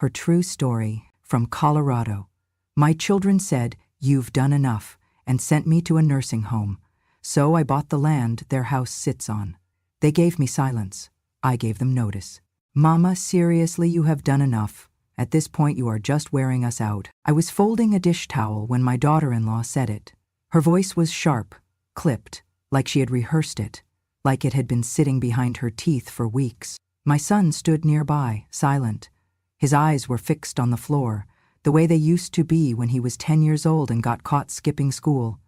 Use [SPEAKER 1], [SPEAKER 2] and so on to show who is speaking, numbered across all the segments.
[SPEAKER 1] Her true story, from Colorado. My children said, "You've done enough," and sent me to a nursing home. So I bought the land their house sits on. They gave me silence. I gave them notice. "Mama, seriously, you have done enough. At this point you are just wearing us out." I was folding a dish towel when my daughter-in-law said it. Her voice was sharp, clipped, like she had rehearsed it, like it had been sitting behind her teeth for weeks. My son stood nearby, silent. His eyes were fixed on the floor, the way they used to be when he was 10 years old and got caught skipping school.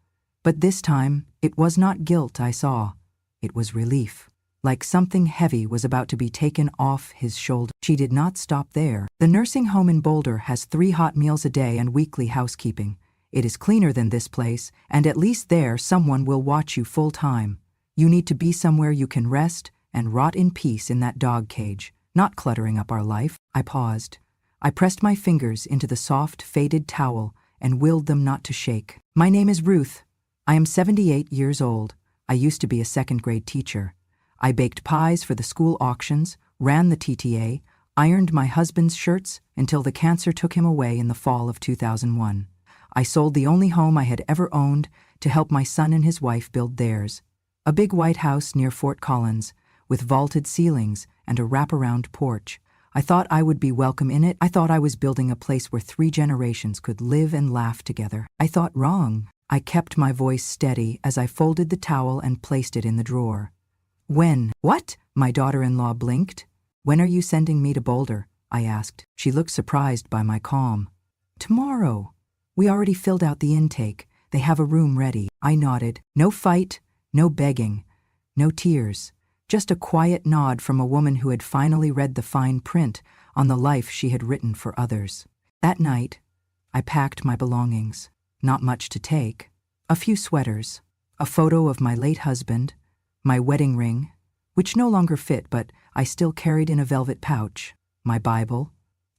[SPEAKER 1] But this time, it was not guilt I saw. It was relief. Like something heavy was about to be taken off his shoulder. She did not stop there. The nursing home in Boulder has 3 hot meals a day and weekly housekeeping. It is cleaner than this place, and at least there someone will watch you full time. You need to be somewhere you can rest and rot in peace in that dog cage, not cluttering up our life. I paused. I pressed my fingers into the soft, faded towel and willed them not to shake. "My name is Ruth. I am 78 years old. I used to be a second-grade teacher. I baked pies for the school auctions, ran the TTA, ironed my husband's shirts until the cancer took him away in the fall of 2001. I sold the only home I had ever owned to help my son and his wife build theirs. A big white house near Fort Collins, with vaulted ceilings and a wraparound porch. I thought I would be welcome in it. I thought I was building a place where 3 generations could live and laugh together. I thought wrong. I kept my voice steady as I folded the towel and placed it in the drawer. "When?" "What?" My daughter-in-law blinked. "When are you sending me to Boulder?" I asked. She looked surprised by my calm. "Tomorrow. We already filled out the intake. They have a room ready." I nodded. No fight, no begging, no tears. Just a quiet nod from a woman who had finally read the fine print on the life she had written for others. That night, I packed my belongings. Not much to take. A few sweaters, a photo of my late husband, my wedding ring, which no longer fit but I still carried in a velvet pouch, my Bible,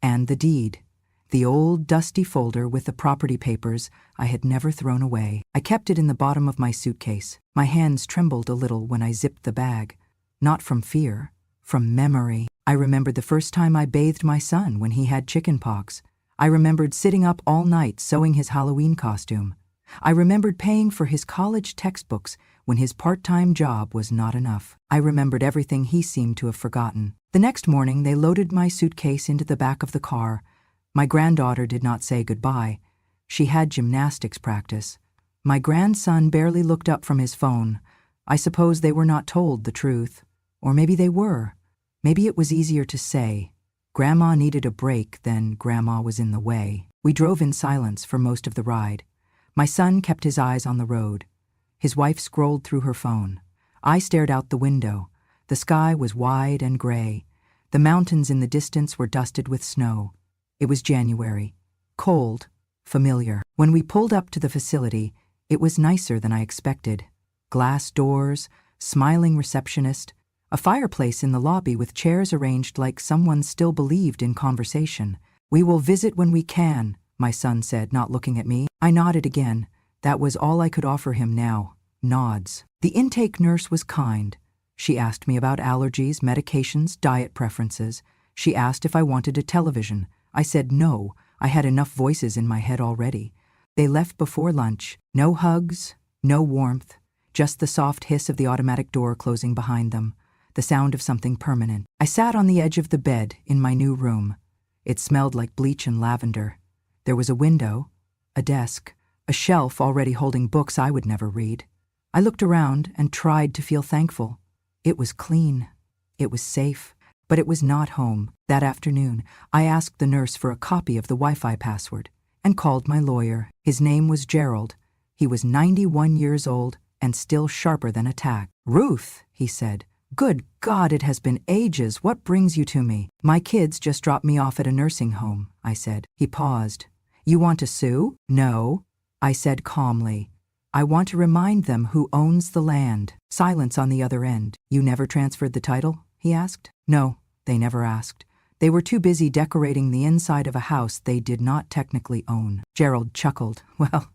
[SPEAKER 1] and the deed, the old dusty folder with the property papers I had never thrown away. I kept it in the bottom of my suitcase. My hands trembled a little when I zipped the bag. Not from fear, from memory. I remembered the first time I bathed my son when he had chickenpox. I remembered sitting up all night sewing his Halloween costume. I remembered paying for his college textbooks when his part-time job was not enough. I remembered everything he seemed to have forgotten. The next morning, they loaded my suitcase into the back of the car. My granddaughter did not say goodbye. She had gymnastics practice. My grandson barely looked up from his phone. I suppose they were not told the truth. Or maybe they were. Maybe it was easier to say. Grandma needed a break, then Grandma was in the way. We drove in silence for most of the ride. My son kept his eyes on the road. His wife scrolled through her phone. I stared out the window. The sky was wide and gray. The mountains in the distance were dusted with snow. It was January. Cold, familiar. When we pulled up to the facility, it was nicer than I expected. Glass doors, smiling receptionist, a fireplace in the lobby with chairs arranged like someone still believed in conversation. "We will visit when we can," my son said, not looking at me. I nodded again. That was all I could offer him now. Nods. The intake nurse was kind. She asked me about allergies, medications, diet preferences. She asked if I wanted a television. I said no. I had enough voices in my head already. They left before lunch. No hugs, no warmth, just the soft hiss of the automatic door closing behind them, the sound of something permanent. I sat on the edge of the bed in my new room. It smelled like bleach and lavender. There was a window, a desk, a shelf already holding books I would never read. I looked around and tried to feel thankful. It was clean. It was safe. But it was not home. That afternoon, I asked the nurse for a copy of the Wi-Fi password and called my lawyer. His name was Gerald. He was 91 years old and still sharper than a tack. "Ruth," he said. "Good God, it has been ages. What brings you to me?" "My kids just dropped me off at a nursing home," I said. He paused. "You want to sue?" "No," I said calmly. "I want to remind them who owns the land." Silence on the other end. "You never transferred the title?" he asked. "No, they never asked. They were too busy decorating the inside of a house they did not technically own." Gerald chuckled. "Well,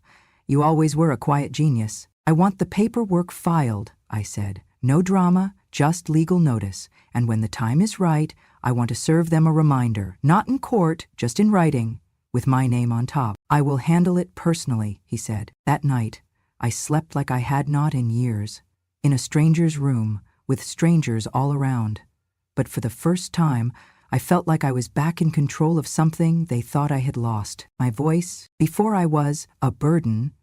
[SPEAKER 1] you always were a quiet genius." "I want the paperwork filed," I said. "No drama, just legal notice. And when the time is right, I want to serve them a reminder, not in court, just in writing, with my name on top. I will handle it personally, he said. That night, I slept like I had not in years, in a stranger's room, with strangers all around. But for the first time, I felt like I was back in control of something they thought I had lost. My voice, before I was a burden,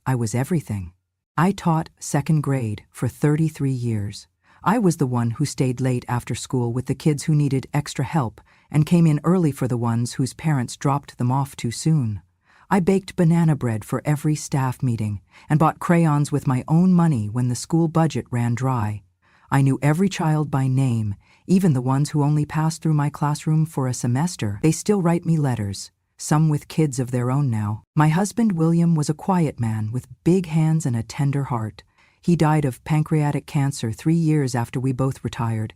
[SPEAKER 1] I was everything. I taught second grade for 33 years. I was the one who stayed late after school with the kids who needed extra help and came in early for the ones whose parents dropped them off too soon. I baked banana bread for every staff meeting and bought crayons with my own money when the school budget ran dry. I knew every child by name, even the ones who only passed through my classroom for a semester. They still write me letters, some with kids of their own now. My husband, William, was a quiet man with big hands and a tender heart. He died of pancreatic cancer 3 years after we both retired.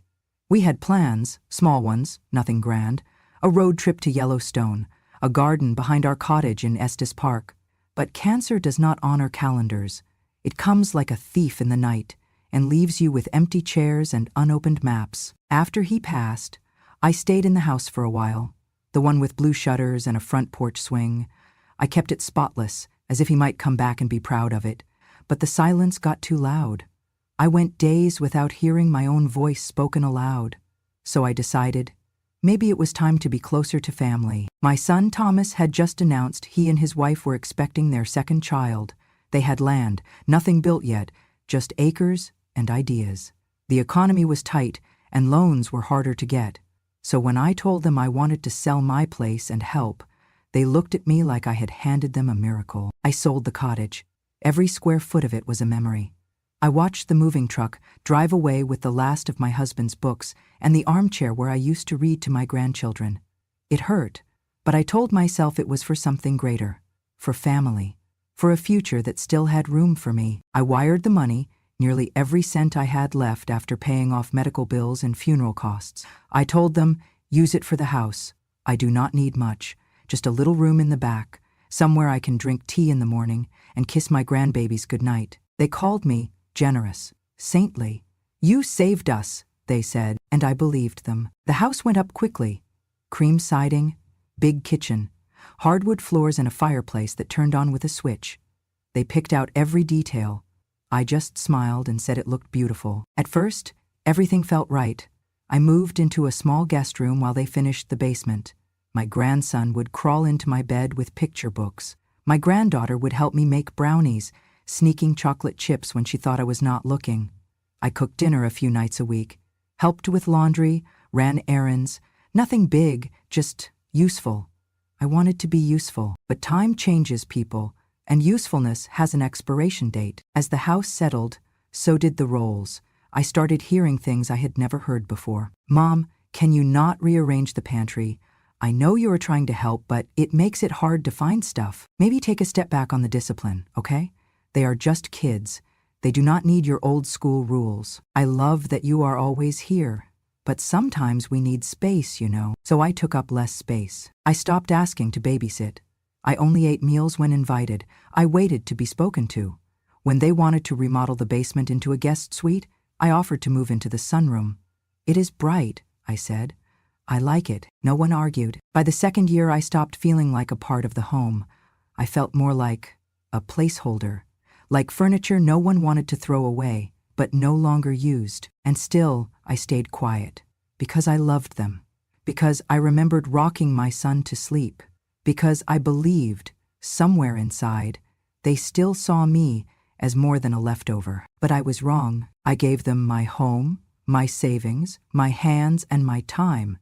[SPEAKER 1] We had plans, small ones, nothing grand, a road trip to Yellowstone, a garden behind our cottage in Estes Park. But cancer does not honor calendars. It comes like a thief in the night and leaves you with empty chairs and unopened maps. After he passed, I stayed in the house for a while, the one with blue shutters and a front porch swing. I kept it spotless, as if he might come back and be proud of it. But the silence got too loud. I went days without hearing my own voice spoken aloud. So I decided, maybe it was time to be closer to family. My son Thomas had just announced he and his wife were expecting their second child. They had land, nothing built yet, just acres and ideas. The economy was tight, and loans were harder to get. So when I told them I wanted to sell my place and help, they looked at me like I had handed them a miracle. I sold the cottage. Every square foot of it was a memory. I watched the moving truck drive away with the last of my husband's books and the armchair where I used to read to my grandchildren. It hurt, but I told myself it was for something greater, for family, for a future that still had room for me. I wired the money, nearly every cent I had left after paying off medical bills and funeral costs. I told them, use it for the house. I do not need much, just a little room in the back, somewhere I can drink tea in the morning and kiss my grandbabies goodnight. They called me generous, saintly. You saved us, they said, and I believed them. The house went up quickly. Cream siding, big kitchen, hardwood floors and a fireplace that turned on with a switch. They picked out every detail. I just smiled and said it looked beautiful. At first, everything felt right. I moved into a small guest room while they finished the basement. My grandson would crawl into my bed with picture books. My granddaughter would help me make brownies, sneaking chocolate chips when she thought I was not looking. I cooked dinner a few nights a week, helped with laundry, ran errands, nothing big, just useful. I wanted to be useful, but time changes people, and usefulness has an expiration date. As the house settled, so did the roles. I started hearing things I had never heard before. Mom, can you not rearrange the pantry? I know you are trying to help, but it makes it hard to find stuff. Maybe take a step back on the discipline, okay? They are just kids. They do not need your old school rules. I love that you are always here, but sometimes we need space, you know. So I took up less space. I stopped asking to babysit. I only ate meals when invited. I waited to be spoken to. When they wanted to remodel the basement into a guest suite, I offered to move into the sunroom. It is bright, I said. I like it. No one argued. By the second year, I stopped feeling like a part of the home. I felt more like a placeholder, like furniture no one wanted to throw away, but no longer used. And still, I stayed quiet, because I loved them, because I remembered rocking my son to sleep, because I believed, somewhere inside, they still saw me as more than a leftover. But I was wrong. I gave them my home, my savings, my hands, and my time.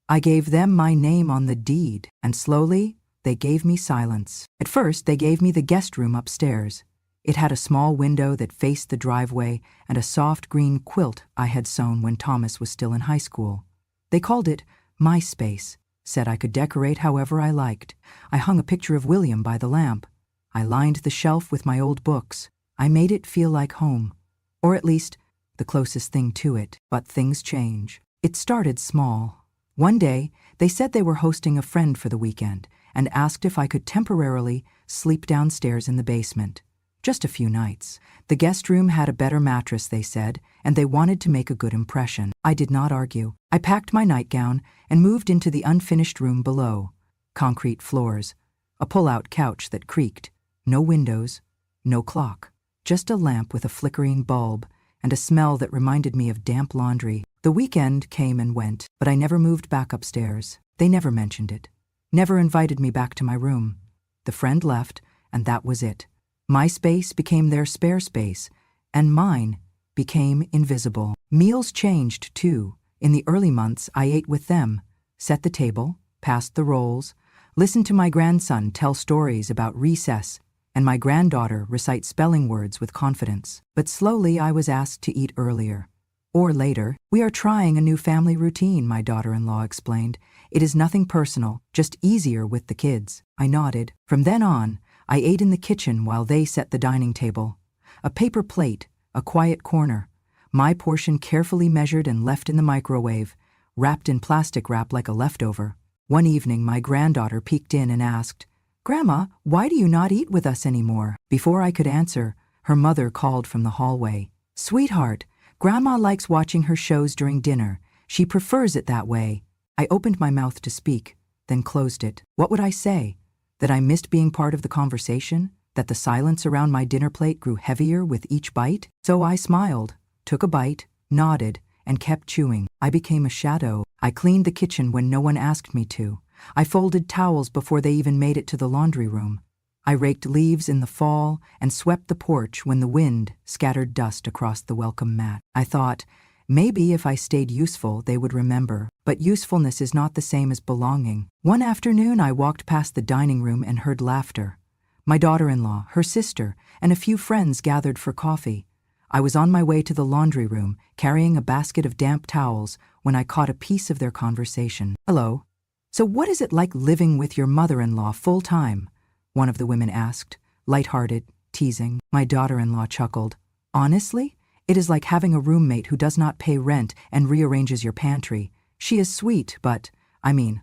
[SPEAKER 1] I gave them my name on the deed, and slowly, they gave me silence. At first, they gave me the guest room upstairs. It had a small window that faced the driveway and a soft green quilt I had sewn when Thomas was still in high school. They called it my space, said I could decorate however I liked. I hung a picture of William by the lamp. I lined the shelf with my old books. I made it feel like home, or at least the closest thing to it. But things change. It started small. One day, they said they were hosting a friend for the weekend and asked if I could temporarily sleep downstairs in the basement. just a few nights. The guest room had a better mattress, they said, and they wanted to make a good impression. I did not argue. I packed my nightgown and moved into the unfinished room below. Concrete floors, a pull-out couch that creaked, no windows, no clock, just a lamp with a flickering bulb and a smell that reminded me of damp laundry. The weekend came and went, but I never moved back upstairs. They never mentioned it, never invited me back to my room. The friend left, and that was it. My space became their spare space, and mine became invisible. Meals changed, too. In the early months, I ate with them, set the table, passed the rolls, listened to my grandson tell stories about recess, and my granddaughter recite spelling words with confidence. But slowly I was asked to eat earlier. Or later. We are trying a new family routine, my daughter-in-law explained. It is nothing personal, just easier with the kids. I nodded. From then on, I ate in the kitchen while they set the dining table. A paper plate, a quiet corner, my portion carefully measured and left in the microwave, wrapped in plastic wrap like a leftover. One evening, my granddaughter peeked in and asked, "Grandma, why do you not eat with us anymore?" Before I could answer, her mother called from the hallway. "Sweetheart, Grandma likes watching her shows during dinner. She prefers it that way." I opened my mouth to speak, then closed it. What would I say? That I missed being part of the conversation? That the silence around my dinner plate grew heavier with each bite? So I smiled, took a bite, nodded, and kept chewing. I became a shadow. I cleaned the kitchen when no one asked me to. I folded towels before they even made it to the laundry room. I raked leaves in the fall and swept the porch when the wind scattered dust across the welcome mat. I thought, maybe if I stayed useful, they would remember. But usefulness is not the same as belonging. One afternoon, I walked past the dining room and heard laughter. My daughter-in-law, her sister, and a few friends gathered for coffee. I was on my way to the laundry room, carrying a basket of damp towels, when I caught a piece of their conversation. "Hello. So what is it like living with your mother-in-law full-time?" one of the women asked, light-hearted, teasing. My daughter-in-law chuckled. "Honestly, it is like having a roommate who does not pay rent and rearranges your pantry. She is sweet, but,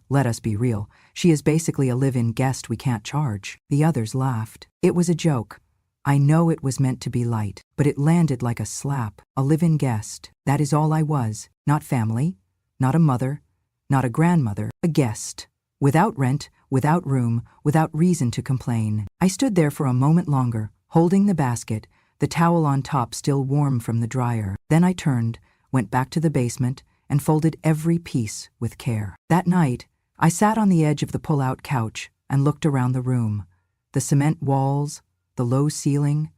[SPEAKER 1] let us be real, she is basically a live-in guest we can't charge." The others laughed. It was a joke. I know it was meant to be light, but it landed like a slap. A live-in guest. That is all I was. Not family, not a mother, not a grandmother, a guest. Without rent, without room, without reason to complain. I stood there for a moment longer, holding the basket, the towel on top still warm from the dryer. Then I turned, went back to the basement, and folded every piece with care. That night, I sat on the edge of the pull-out couch and looked around the room. The cement walls, the low ceiling,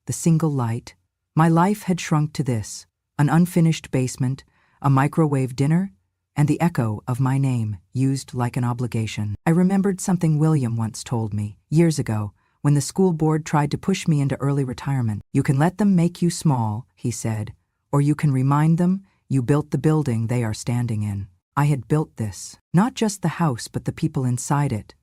[SPEAKER 1] the single light. My life had shrunk to this: an unfinished basement, a microwave dinner, and the echo of my name, used like an obligation. I remembered something William once told me, years ago, when the school board tried to push me into early retirement. "You can let them make you small," he said, "or you can remind them you built the building they are standing in." I had built this. Not just the house, but the people inside it.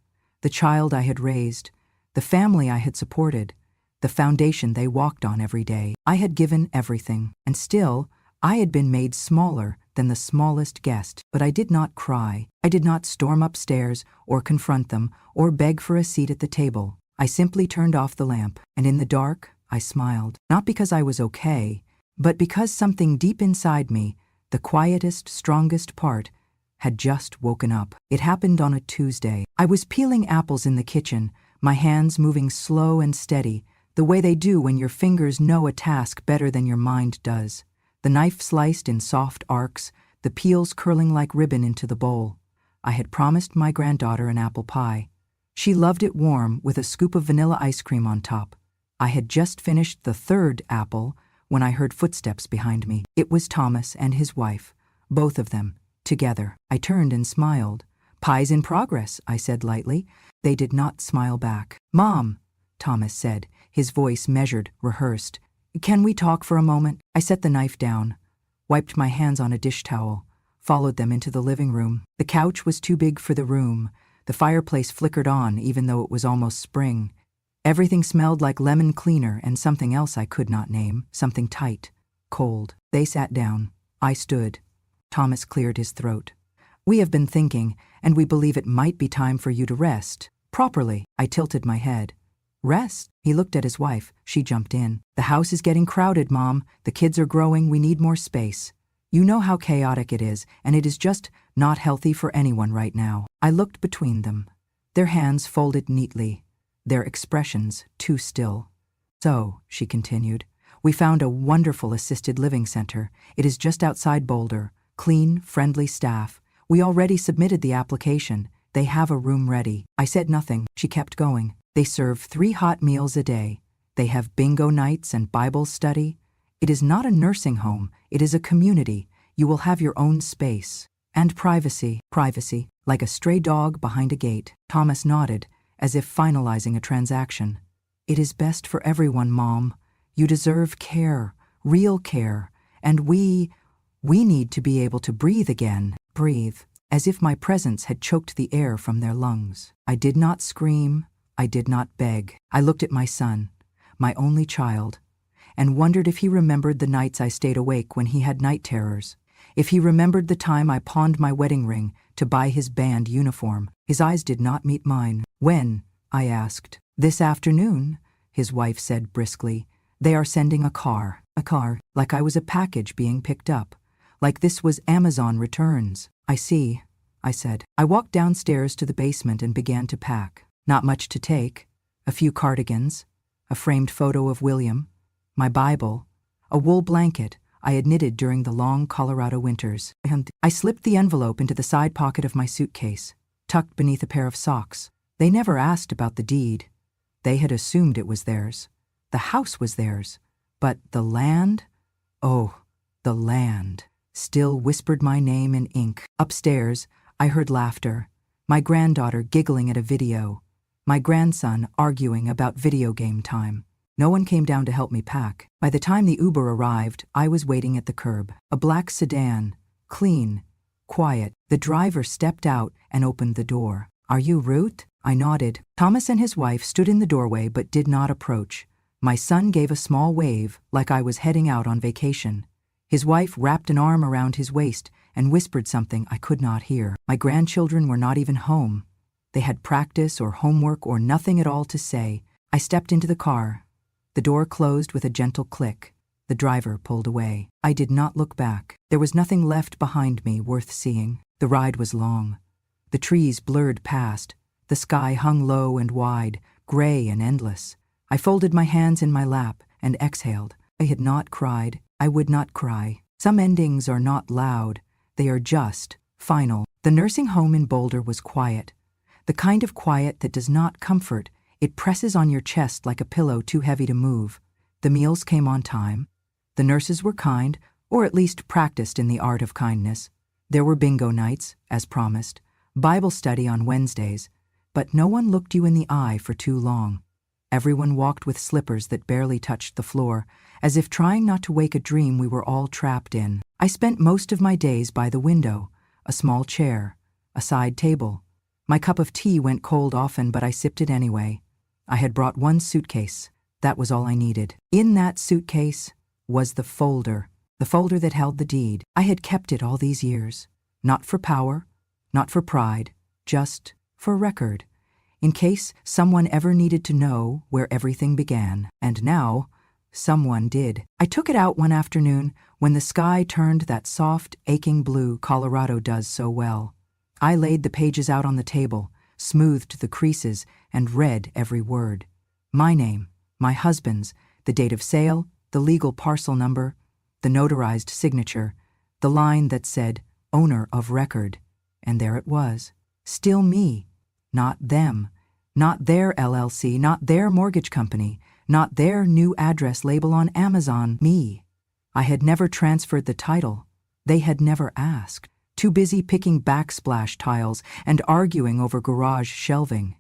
[SPEAKER 1] The child I had raised, the family I had supported, the foundation they walked on every day. I had given everything, and still, I had been made smaller than the smallest guest. But I did not cry. I did not storm upstairs or confront them or beg for a seat at the table. I simply turned off the lamp, and in the dark, I smiled. Not because I was okay, but because something deep inside me, the quietest, strongest part, had just woken up. It happened on a Tuesday. I was peeling apples in the kitchen, my hands moving slow and steady, the way they do when your fingers know a task better than your mind does. The knife sliced in soft arcs, the peels curling like ribbon into the bowl. I had promised my granddaughter an apple pie. She loved it warm with a scoop of vanilla ice cream on top. I had just finished the third apple when I heard footsteps behind me. It was Thomas and his wife, both of them, together. I turned and smiled. "Pie's in progress," I said lightly. They did not smile back. "Mom," Thomas said, his voice measured, rehearsed. "Can we talk for a moment?" I set the knife down, wiped my hands on a dish towel, followed them into the living room. The couch was too big for the room. The fireplace flickered on even though it was almost spring. Everything smelled like lemon cleaner and something else I could not name, something tight, cold. They sat down. I stood. Thomas cleared his throat. "We have been thinking, and we believe it might be time for you to rest. Properly." I tilted my head. Rest? He looked at his wife. She jumped in. The house is getting crowded, Mom. The kids are growing. We need more space. You know how chaotic it is, and it is just not healthy for anyone right now. I looked between them. Their hands folded neatly, their expressions too still. So, she continued, we found a wonderful assisted living center. It is just outside Boulder. Clean, friendly staff. We already submitted the application. They have a room ready. I said nothing. She kept going. They serve 3 hot meals a day. They have bingo nights and Bible study. It is not a nursing home. It is a community. You will have your own space. And privacy. Privacy, like a stray dog behind a gate. Thomas nodded, as if finalizing a transaction. It is best for everyone, Mom. You deserve care, real care. And we need to be able to breathe again. Breathe. As if my presence had choked the air from their lungs. I did not scream. I did not beg. I looked at my son, my only child, and wondered if he remembered the nights I stayed awake when he had night terrors. If he remembered the time I pawned my wedding ring to buy his band uniform. His eyes did not meet mine. When? I asked. This afternoon, his wife said briskly. They are sending a car. A car, like I was a package being picked up. Like this was Amazon returns. I see, I said. I walked downstairs to the basement and began to pack. Not much to take. A few cardigans, a framed photo of William, my Bible, a wool blanket I had knitted during the long Colorado winters. I slipped the envelope into the side pocket of my suitcase, tucked beneath a pair of socks. They never asked about the deed. They had assumed it was theirs. The house was theirs. But the land? Oh, the land. Still whispered my name in ink. Upstairs, I heard laughter. My granddaughter giggling at a video. My grandson arguing about video game time. No one came down to help me pack. By the time the Uber arrived, I was waiting at the curb. A black sedan, clean, quiet. The driver stepped out and opened the door. Are you Ruth? I nodded. Thomas and his wife stood in the doorway but did not approach. My son gave a small wave, like I was heading out on vacation. His wife wrapped an arm around his waist and whispered something I could not hear. My grandchildren were not even home. They had practice or homework or nothing at all to say. I stepped into the car. The door closed with a gentle click. The driver pulled away. I did not look back. There was nothing left behind me worth seeing. The ride was long. The trees blurred past. The sky hung low and wide, gray and endless. I folded my hands in my lap and exhaled. I had not cried. I would not cry. Some endings are not loud. They are just, final. The nursing home in Boulder was quiet. The kind of quiet that does not comfort. It presses on your chest like a pillow too heavy to move. The meals came on time. The nurses were kind, or at least practiced in the art of kindness. There were bingo nights, as promised, Bible study on Wednesdays, but no one looked you in the eye for too long. Everyone walked with slippers that barely touched the floor, as if trying not to wake a dream we were all trapped in. I spent most of my days by the window, a small chair, a side table. My cup of tea went cold often, but I sipped it anyway. I had brought one suitcase. That was all I needed. In that suitcase was the folder that held the deed. I had kept it all these years. Not for power, not for pride, just for record. In case someone ever needed to know where everything began. And now, someone did. I took it out one afternoon when the sky turned that soft, aching blue Colorado does so well. I laid the pages out on the table, smoothed the creases, and read every word. My name, my husband's, the date of sale, the legal parcel number, the notarized signature, the line that said, owner of record. And there it was. Still me. Not them. Not their LLC, not their mortgage company, not their new address label on Amazon. Me. I had never transferred the title. They had never asked. Too busy picking backsplash tiles and arguing over garage shelving.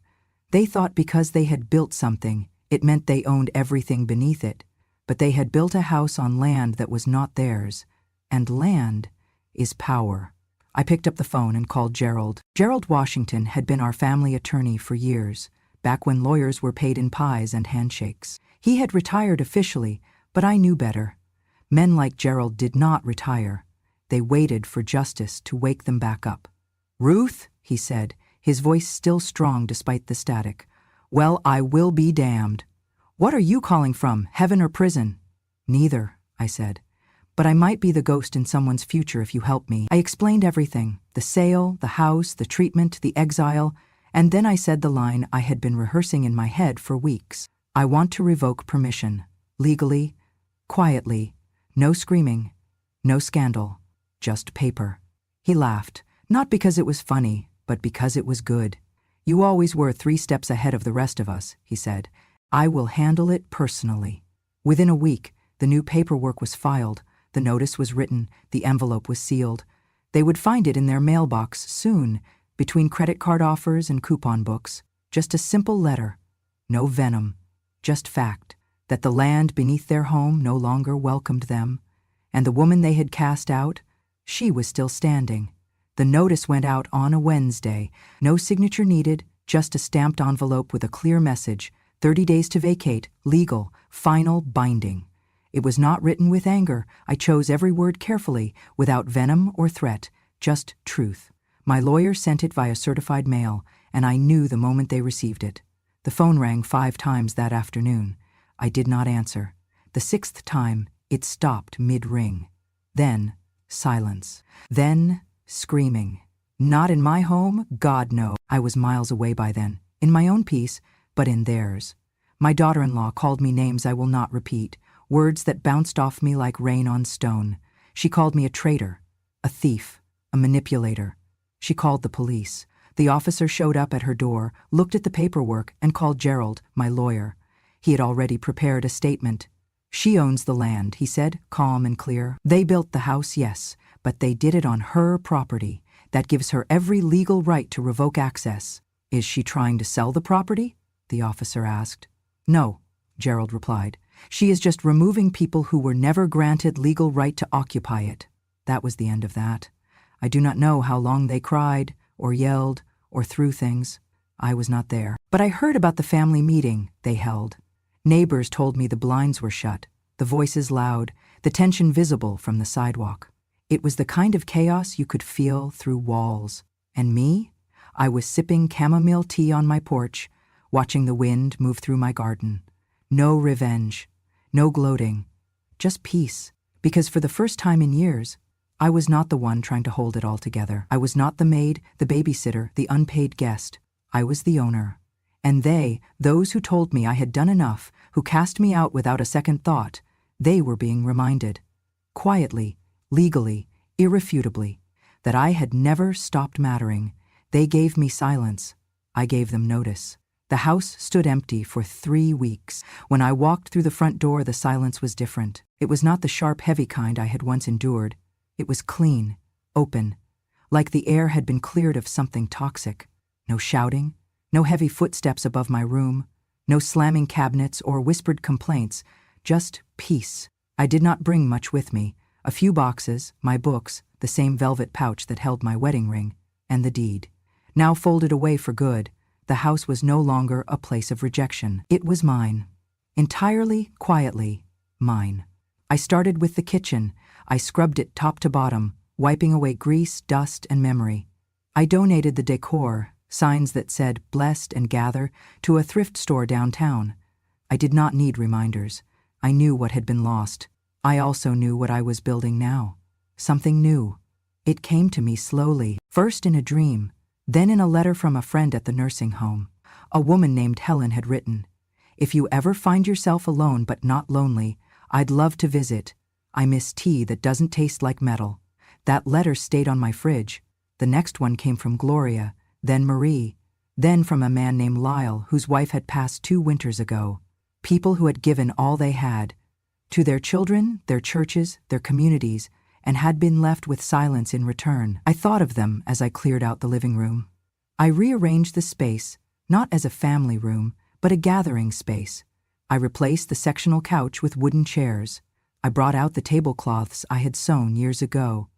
[SPEAKER 1] They thought because they had built something, it meant they owned everything beneath it. But they had built a house on land that was not theirs. And land is power. I picked up the phone and called Gerald. Gerald Washington had been our family attorney for years, back when lawyers were paid in pies and handshakes. He had retired officially, but I knew better. Men like Gerald did not retire. They waited for justice to wake them back up. Ruth, he said, his voice still strong despite the static, Well, I will be damned. What are you calling from, heaven or prison? Neither, I said. But I might be the ghost in someone's future if you help me. I explained everything, the sale, the house, the treatment, the exile, and then I said the line I had been rehearsing in my head for weeks. I want to revoke permission, legally, quietly, no screaming, no scandal, just paper. He laughed, not because it was funny, but because it was good. You always were 3 steps ahead of the rest of us, he said. I will handle it personally. Within a week, the new paperwork was filed, the notice was written, the envelope was sealed. They would find it in their mailbox soon, between credit card offers and coupon books. Just a simple letter. No venom, just fact, that the land beneath their home no longer welcomed them, and the woman they had cast out, she was still standing. The notice went out on a Wednesday. No signature needed, just a stamped envelope with a clear message, 30 days to vacate, legal, final, binding. It was not written with anger. I chose every word carefully, without venom or threat, just truth. My lawyer sent it via certified mail, and I knew the moment they received it. The phone rang 5 times that afternoon. I did not answer. The 6th time, it stopped mid-ring. Then, silence. Then, screaming. Not in my home, God no. I was miles away by then, in my own peace, but in theirs. My daughter-in-law called me names I will not repeat, words that bounced off me like rain on stone. She called me a traitor, a thief, a manipulator. She called the police. The officer showed up at her door, looked at the paperwork, and called Gerald, my lawyer. He had already prepared a statement. She owns the land, he said, calm and clear. They built the house, yes, but they did it on her property. That gives her every legal right to revoke access. Is she trying to sell the property? The officer asked. No, Gerald replied. She is just removing people who were never granted legal right to occupy it. That was the end of that. I do not know how long they cried, or yelled, or threw things. I was not there. But I heard about the family meeting they held. Neighbors told me the blinds were shut, the voices loud, the tension visible from the sidewalk. It was the kind of chaos you could feel through walls. And me? I was sipping chamomile tea on my porch, watching the wind move through my garden. No revenge, no gloating, just peace. Because for the first time in years, I was not the one trying to hold it all together. I was not the maid, the babysitter, the unpaid guest. I was the owner. And they, those who told me I had done enough, who cast me out without a second thought, they were being reminded, quietly, legally, irrefutably, that I had never stopped mattering. They gave me silence. I gave them notice. The house stood empty for 3 weeks. When I walked through the front door, the silence was different. It was not the sharp, heavy kind I had once endured. It was clean, open, like the air had been cleared of something toxic. No shouting, no heavy footsteps above my room, no slamming cabinets or whispered complaints, just peace. I did not bring much with me. A few boxes, my books, the same velvet pouch that held my wedding ring, and the deed. Now folded away for good, the house was no longer a place of rejection. It was mine. Entirely, quietly, mine. I started with the kitchen. I scrubbed it top to bottom, wiping away grease, dust, and memory. I donated the decor, signs that said "Blessed and Gather," to a thrift store downtown. I did not need reminders. I knew what had been lost. I also knew what I was building now. Something new. It came to me slowly, first in a dream, then in a letter from a friend at the nursing home. A woman named Helen had written, "If you ever find yourself alone but not lonely, I'd love to visit. I miss tea that doesn't taste like metal." That letter stayed on my fridge. The next one came from Gloria, then Marie, then from a man named Lyle whose wife had passed 2 winters ago. People who had given all they had, to their children, their churches, their communities, and had been left with silence in return. I thought of them as I cleared out the living room. I rearranged the space, not as a family room, but a gathering space. I replaced the sectional couch with wooden chairs. I brought out the tablecloths I had sewn years ago.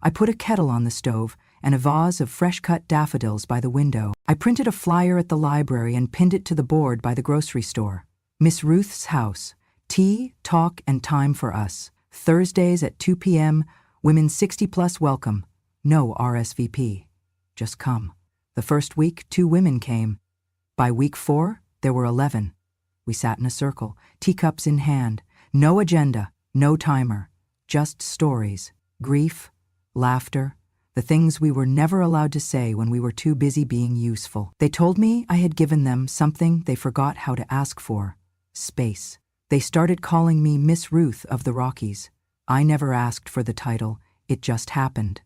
[SPEAKER 1] I put a kettle on the stove and a vase of fresh-cut daffodils by the window. I printed a flyer at the library and pinned it to the board by the grocery store. Miss Ruth's house. Tea, talk, and time for us. Thursdays at 2 p.m., women 60+ welcome. No RSVP. Just come. The first week, 2 women came. By week 4, There were 11. We sat in a circle, teacups in hand. No agenda, no timer. Just stories, grief, laughter, the things we were never allowed to say when we were too busy being useful. They told me I had given them something they forgot how to ask for: space. They started calling me Miss Ruth of the Rockies. I never asked for the title, it just happened.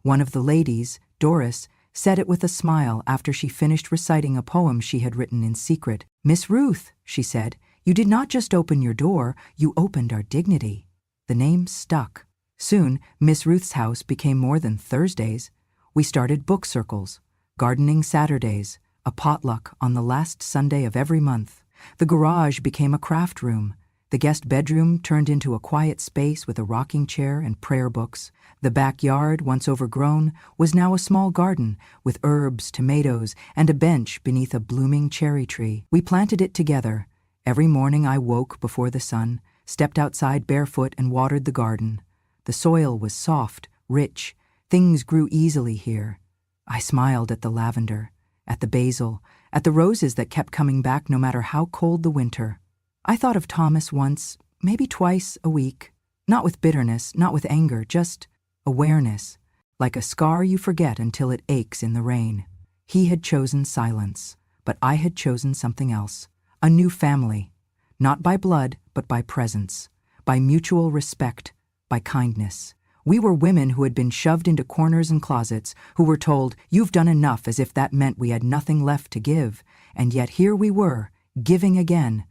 [SPEAKER 1] One of the ladies, Doris, said it with a smile after she finished reciting a poem she had written in secret. "Miss Ruth," she said, "you did not just open your door, you opened our dignity." The name stuck. Soon, Miss Ruth's house became more than Thursdays. We started book circles, gardening Saturdays, a potluck on the last Sunday of every month. The garage became a craft room. The guest bedroom turned into a quiet space with a rocking chair and prayer books. The backyard, once overgrown, was now a small garden with herbs, tomatoes, and a bench beneath a blooming cherry tree. We planted it together. Every morning I woke before the sun, stepped outside barefoot and watered the garden. The soil was soft, rich. Things grew easily here. I smiled at the lavender, at the basil, at the roses that kept coming back no matter how cold the winter. I thought of Thomas once, maybe twice a week. Not with bitterness, not with anger, just awareness, like a scar you forget until it aches in the rain. He had chosen silence, but I had chosen something else. A new family, not by blood, but by presence, by mutual respect, by kindness. We were women who had been shoved into corners and closets, who were told, "You've done enough," as if that meant we had nothing left to give. And yet here we were, giving again.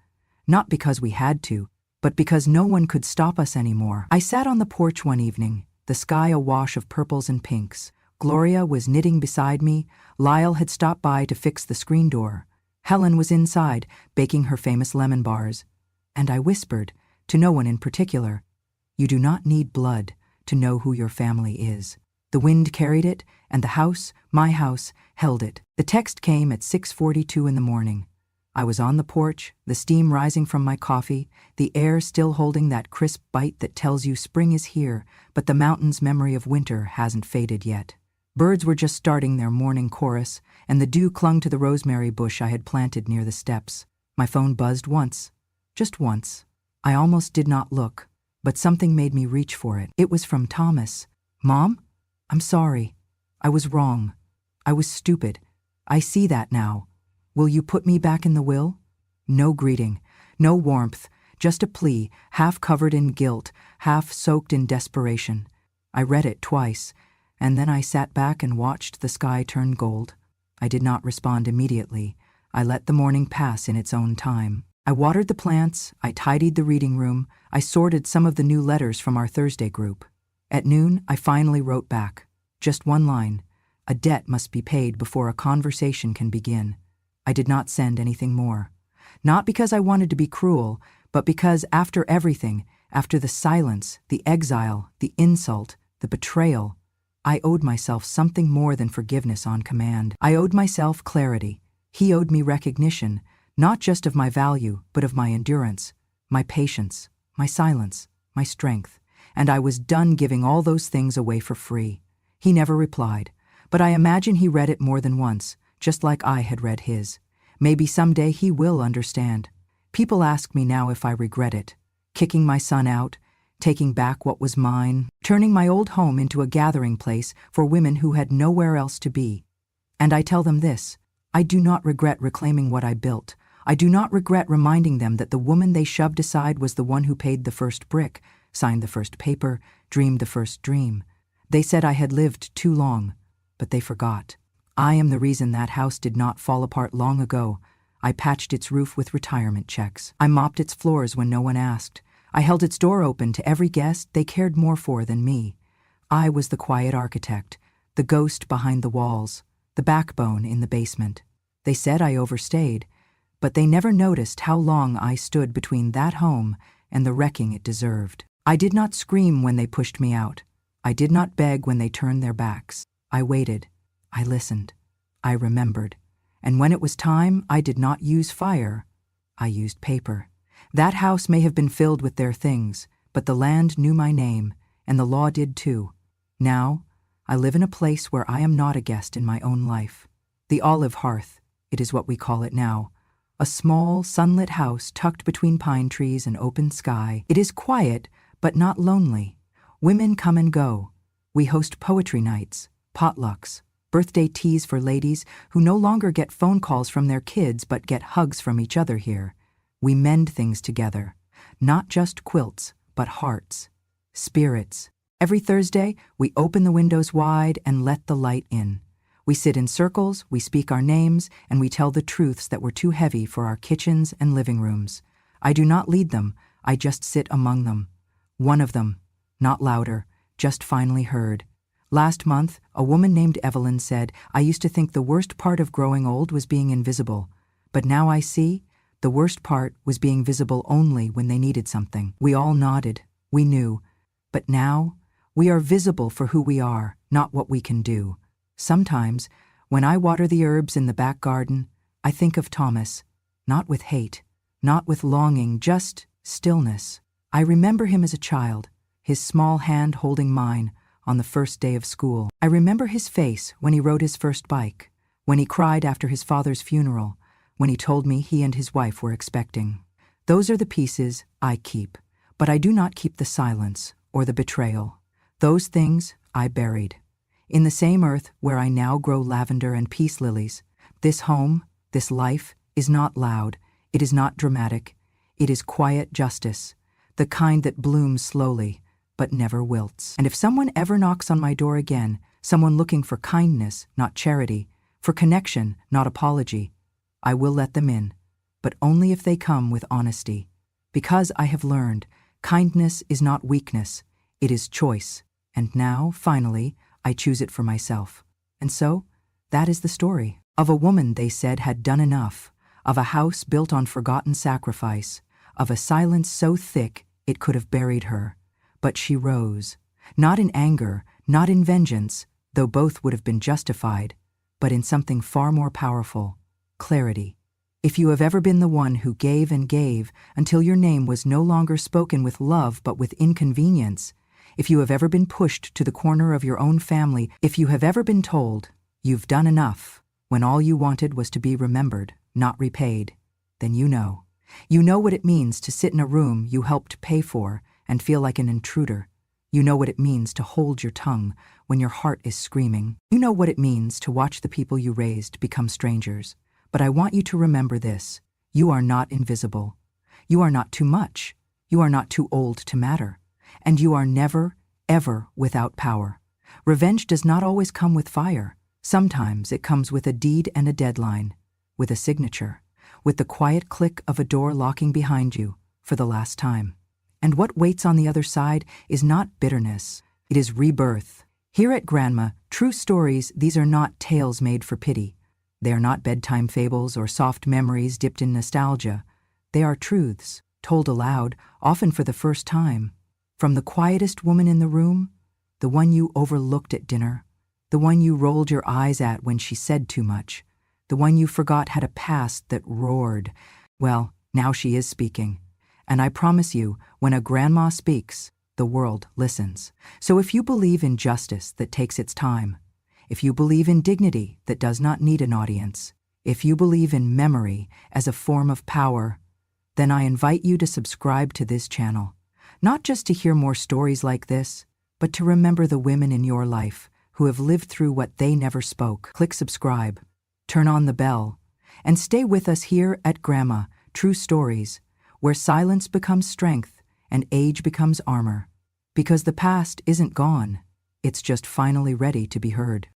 [SPEAKER 1] Not because we had to, but because no one could stop us anymore. I sat on the porch one evening, the sky awash of purples and pinks. Gloria was knitting beside me. Lyle had stopped by to fix the screen door. Helen was inside, baking her famous lemon bars. And I whispered, to no one in particular, "You do not need blood to know who your family is." The wind carried it, and the house, my house, held it. The text came at 6:42 in the morning. I was on the porch, the steam rising from my coffee, the air still holding that crisp bite that tells you spring is here, but the mountain's memory of winter hasn't faded yet. Birds were just starting their morning chorus, and the dew clung to the rosemary bush I had planted near the steps. My phone buzzed once, just once. I almost did not look, but something made me reach for it. It was from Thomas. "Mom? I'm sorry. I was wrong. I was stupid. I see that now. Will you put me back in the will?" No greeting, no warmth, just a plea, half covered in guilt, half soaked in desperation. I read it twice, and then I sat back and watched the sky turn gold. I did not respond immediately. I let the morning pass in its own time. I watered the plants, I tidied the reading room, I sorted some of the new letters from our Thursday group. At noon, I finally wrote back. Just one line. A debt must be paid before a conversation can begin. I did not send anything more. Not because I wanted to be cruel, but because after everything, after the silence, the exile, the insult, the betrayal, I owed myself something more than forgiveness on command. I owed myself clarity. He owed me recognition, not just of my value, but of my endurance, my patience, my silence, my strength. And I was done giving all those things away for free. He never replied, but I imagine he read it more than once, just like I had read his. Maybe someday he will understand. People ask me now if I regret it. Kicking my son out, taking back what was mine, turning my old home into a gathering place for women who had nowhere else to be. And I tell them this: I do not regret reclaiming what I built. I do not regret reminding them that the woman they shoved aside was the one who paid the first brick, signed the first paper, dreamed the first dream. They said I had lived too long, but they forgot. I am the reason that house did not fall apart long ago. I patched its roof with retirement checks. I mopped its floors when no one asked. I held its door open to every guest they cared more for than me. I was the quiet architect, the ghost behind the walls, the backbone in the basement. They said I overstayed, but they never noticed how long I stood between that home and the wrecking it deserved. I did not scream when they pushed me out. I did not beg when they turned their backs. I waited. I listened. I remembered. And when it was time, I did not use fire. I used paper. That house may have been filled with their things, but the land knew my name, and the law did too. Now, I live in a place where I am not a guest in my own life. The olive hearth, it is what we call it now. A small, sunlit house tucked between pine trees and open sky. It is quiet, but not lonely. Women come and go. We host poetry nights, potlucks, birthday teas for ladies who no longer get phone calls from their kids but get hugs from each other here. We mend things together. Not just quilts, but hearts, spirits. Every Thursday, we open the windows wide and let the light in. We sit in circles, we speak our names, and we tell the truths that were too heavy for our kitchens and living rooms. I do not lead them, I just sit among them. One of them, not louder, just finally heard. Last month, a woman named Evelyn said, "I used to think the worst part of growing old was being invisible. But now I see, the worst part was being visible only when they needed something." We all nodded. We knew. But now, we are visible for who we are, not what we can do. Sometimes, when I water the herbs in the back garden, I think of Thomas, not with hate, not with longing, just stillness. I remember him as a child, his small hand holding mine on the first day of school. I remember his face when he rode his first bike, when he cried after his father's funeral, when he told me he and his wife were expecting. Those are the pieces I keep, but I do not keep the silence or the betrayal. Those things I buried. In the same earth where I now grow lavender and peace lilies, this home, this life, is not loud, it is not dramatic, it is quiet justice, the kind that blooms slowly, but never wilts. And if someone ever knocks on my door again, someone looking for kindness, not charity, for connection, not apology, I will let them in, but only if they come with honesty. Because I have learned, kindness is not weakness, it is choice. And now, finally, I choose it for myself. And so, that is the story. Of a woman they said had done enough, of a house built on forgotten sacrifice, of a silence so thick it could have buried her. But she rose, not in anger, not in vengeance, though both would have been justified, but in something far more powerful, clarity. If you have ever been the one who gave and gave until your name was no longer spoken with love but with inconvenience, if you have ever been pushed to the corner of your own family, if you have ever been told, "You've done enough," when all you wanted was to be remembered, not repaid, then you know. You know what it means to sit in a room you helped pay for and feel like an intruder. You know what it means to hold your tongue when your heart is screaming. You know what it means to watch the people you raised become strangers. But I want you to remember this. You are not invisible. You are not too much. You are not too old to matter. And you are never, ever without power. Revenge does not always come with fire. Sometimes it comes with a deed and a deadline, with a signature, with the quiet click of a door locking behind you for the last time. And what waits on the other side is not bitterness, it is rebirth. Here at Grandma, true stories, these are not tales made for pity. They are not bedtime fables or soft memories dipped in nostalgia. They are truths, told aloud, often for the first time. From the quietest woman in the room, the one you overlooked at dinner, the one you rolled your eyes at when she said too much, the one you forgot had a past that roared. Well, now she is speaking. And I promise you, when a grandma speaks, the world listens. So if you believe in justice that takes its time, if you believe in dignity that does not need an audience, if you believe in memory as a form of power, then I invite you to subscribe to this channel. Not just to hear more stories like this, but to remember the women in your life who have lived through what they never spoke. Click subscribe, turn on the bell, and stay with us here at Grandma, True Stories, where silence becomes strength and age becomes armor. Because the past isn't gone, it's just finally ready to be heard.